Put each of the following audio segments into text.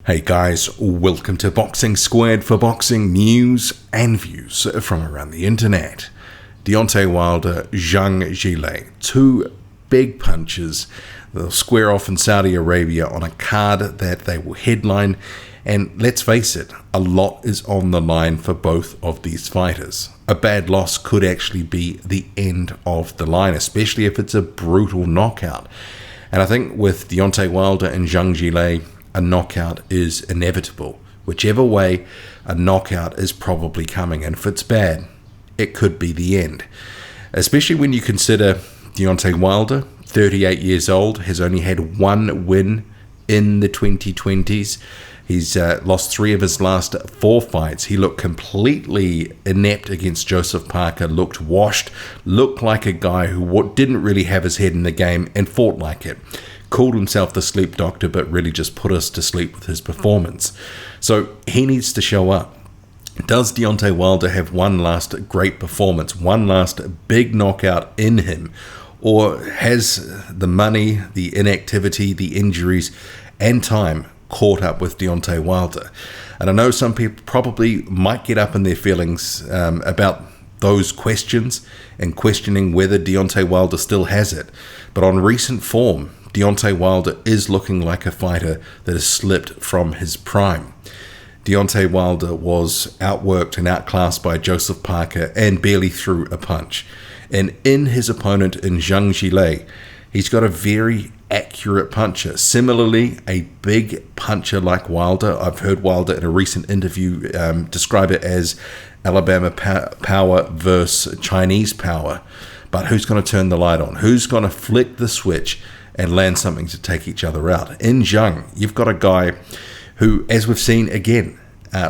Hey guys, welcome to Boxing Squared for boxing news and views from around the internet. Deontay Wilder, Zhang Zhilei, two big punches. They'll square off in Saudi Arabia on a card that they will headline, and let's face it, a lot is on the line for both of these fighters. A bad loss could actually be the end of the line, especially if it's a brutal knockout. And I think with Deontay Wilder and Zhang Zhilei, a knockout is inevitable. Whichever way, a knockout is probably coming, and if it's bad, it could be the end. Especially when you consider Deontay Wilder, 38 years old, has only had one win in the 2020s. He's lost 3 of his last 4 fights. He looked completely inept against Joseph Parker, looked washed, looked like a guy who didn't really have his head in the game and fought like it. Called himself the sleep doctor, but really just put us to sleep with his performance. So he needs to show up. Does Deontay Wilder have one last great performance, one last big knockout in him? Or has the money, the inactivity, the injuries, and time caught up with Deontay Wilder? And I know some people probably might get up in their feelings about those questions and questioning whether Deontay Wilder still has it. But on recent form, Deontay Wilder is looking like a fighter that has slipped from his prime. Deontay Wilder was outworked and outclassed by Joseph Parker and barely threw a punch. And in his opponent in Zhang Zhilei, he's got a very accurate puncher. Similarly, a big puncher like Wilder. I've heard Wilder in a recent interview describe it as Alabama power versus Chinese power. But who's going to turn the light on? Who's going to flick the switch and land something to take each other out? In Zhang, you've got a guy who, as we've seen again,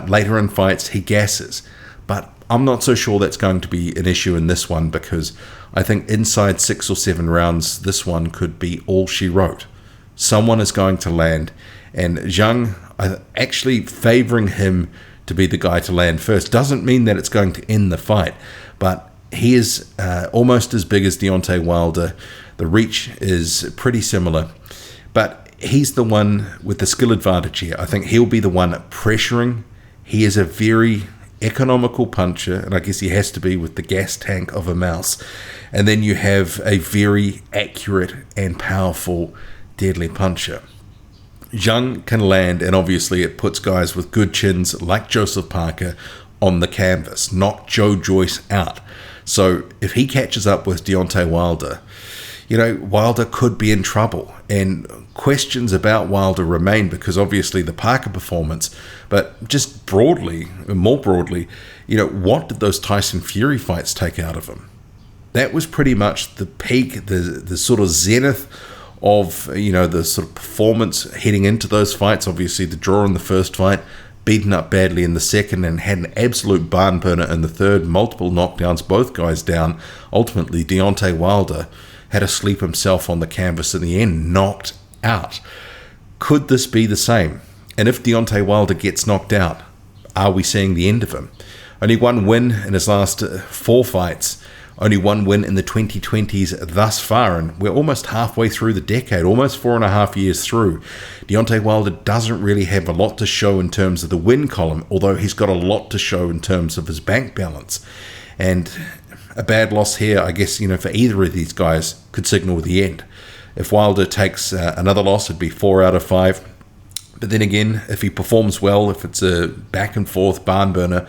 later in fights, he gasses. But I'm not so sure that's going to be an issue in this one, because I think inside 6 or 7 rounds, this one could be all she wrote. Someone is going to land, and Zhang, actually favoring him to be the guy to land first doesn't mean that it's going to end the fight, but he is almost as big as Deontay Wilder. The reach is pretty similar, but he's the one with the skill advantage here. I think he'll be the one pressuring. He is a very economical puncher, and I guess he has to be with the gas tank of a mouse. And then you have a very accurate and powerful, deadly puncher. Zhang can land, and obviously it puts guys with good chins like Joseph Parker on the canvas, knock Joe Joyce out. So if he catches up with Deontay Wilder, Wilder could be in trouble, and questions about Wilder remain because obviously the Parker performance, but just more broadly, what did those Tyson Fury fights take out of him? That was pretty much the peak, the sort of zenith of, the sort of performance heading into those fights. Obviously the draw in the first fight, beaten up badly in the second, and had an absolute barn burner in the third, multiple knockdowns, both guys down. Ultimately, Deontay Wilder had to sleep himself on the canvas in the end, knocked out. Could this be the same? And if Deontay Wilder gets knocked out, are we seeing the end of him? Only one win in his last 4 fights, only one win in the 2020s thus far, and we're almost halfway through the decade, almost 4.5 years through. Deontay Wilder doesn't really have a lot to show in terms of the win column, although he's got a lot to show in terms of his bank balance. And a bad loss here, I guess, for either of these guys could signal the end. If Wilder takes another loss, it'd be 4 out of 5. But then again, if he performs well, if it's a back and forth barn burner,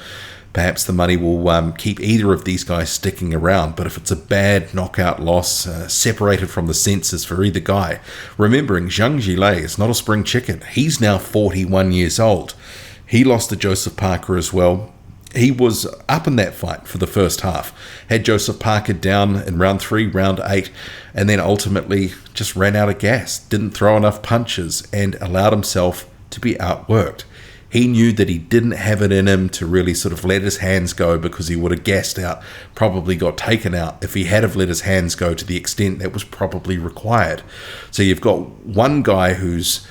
perhaps the money will keep either of these guys sticking around. But if it's a bad knockout loss, separated from the senses for either guy, remembering Zhang Zhilei is not a spring chicken. He's now 41 years old. He lost to Joseph Parker as well. He was up in that fight for the first half, had Joseph Parker down in round 3, round 8, and then ultimately just ran out of gas, didn't throw enough punches, and allowed himself to be outworked. He knew that he didn't have it in him to really sort of let his hands go, because he would have gassed out, probably got taken out if he had have let his hands go to the extent that was probably required. So you've got one guy who's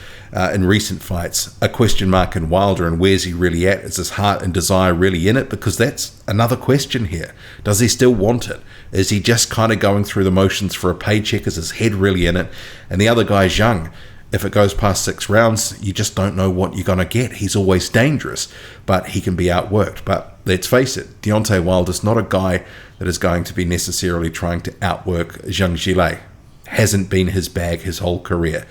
in recent fights a question mark in Wilder, and where's he really at? Is his heart and desire really in it? Because that's another question here. Does he still want it? Is he just kind of going through the motions for a paycheck? Is his head really in it? And the other guy, Zhang, If it goes past 6 rounds, you just don't know what you're going to get. He's always dangerous, but he can be outworked. But let's face it, Deontay Wilder's not a guy that is going to be necessarily trying to outwork Zhang Zhilei. Hasn't been his bag his whole career.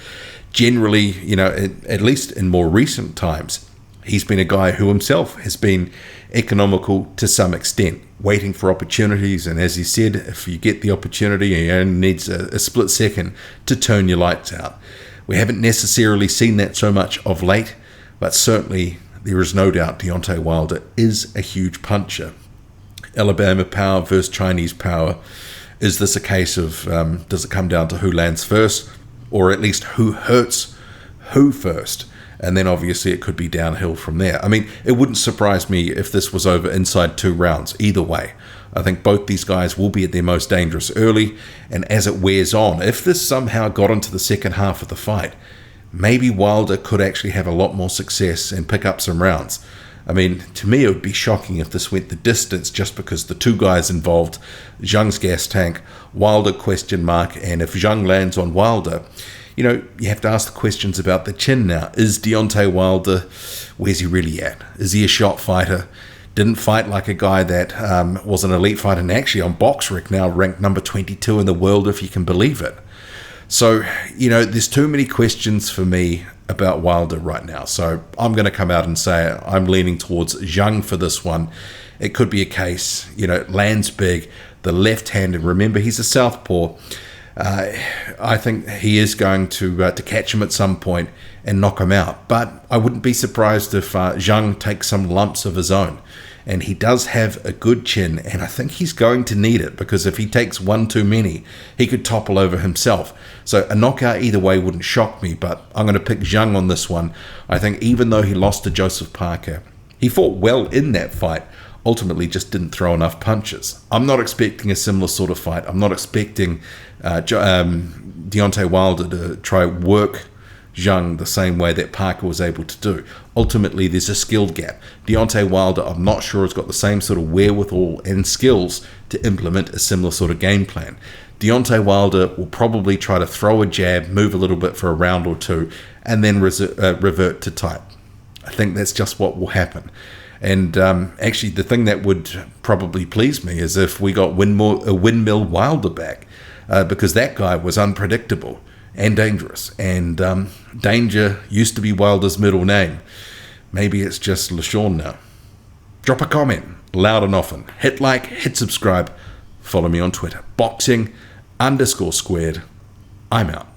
Generally, at least in more recent times, he's been a guy who himself has been economical to some extent, waiting for opportunities. And as he said, if you get the opportunity, he only needs a split second to turn your lights out. We haven't necessarily seen that so much of late, but certainly there is no doubt Deontay Wilder is a huge puncher. Alabama power versus Chinese power. Is this a case of, does it come down to who lands first, or at least who hurts who first? And then obviously it could be downhill from there. I mean, it wouldn't surprise me if this was over inside 2 rounds, either way. I think both these guys will be at their most dangerous early, and as it wears on, if this somehow got into the second half of the fight, maybe Wilder could actually have a lot more success and pick up some rounds. I mean, to me, it would be shocking if this went the distance just because the 2 guys involved, Zhang's gas tank, Wilder question mark, and if Zhang lands on Wilder, you have to ask the questions about the chin now. Is Deontay Wilder, where's he really at? Is he a shot fighter? Didn't fight like a guy that was an elite fighter, and actually on BoxRec now ranked number 22 in the world, if you can believe it. So, there's too many questions for me about Wilder right now. So I'm going to come out and say I'm leaning towards Zhang for this one. It could be a case, lands big, the left-handed. Remember, he's a southpaw. I think he is going to catch him at some point and knock him out. But I wouldn't be surprised if Zhang takes some lumps of his own. And he does have a good chin, and I think he's going to need it, because if he takes one too many, he could topple over himself. So a knockout either way wouldn't shock me, but I'm going to pick Zhang on this one. I think even though he lost to Joseph Parker, he fought well in that fight, ultimately just didn't throw enough punches. I'm not expecting a similar sort of fight. I'm not expecting Deontay Wilder to try work Zhang the same way that Parker was able to do. Ultimately, there's a skill gap. Deontay Wilder, I'm not sure, has got the same sort of wherewithal and skills to implement a similar sort of game plan. Deontay Wilder will probably try to throw a jab, move a little bit for a round or 2, and then revert to type. I think that's just what will happen. And actually, the thing that would probably please me is if we got Windmill Wilder back, because that guy was unpredictable and dangerous. And Danger used to be Wilder's middle name. Maybe it's just LaShawn now. Drop a comment, loud and often. Hit like, hit subscribe. Follow me on Twitter. Boxing_squared. I'm out.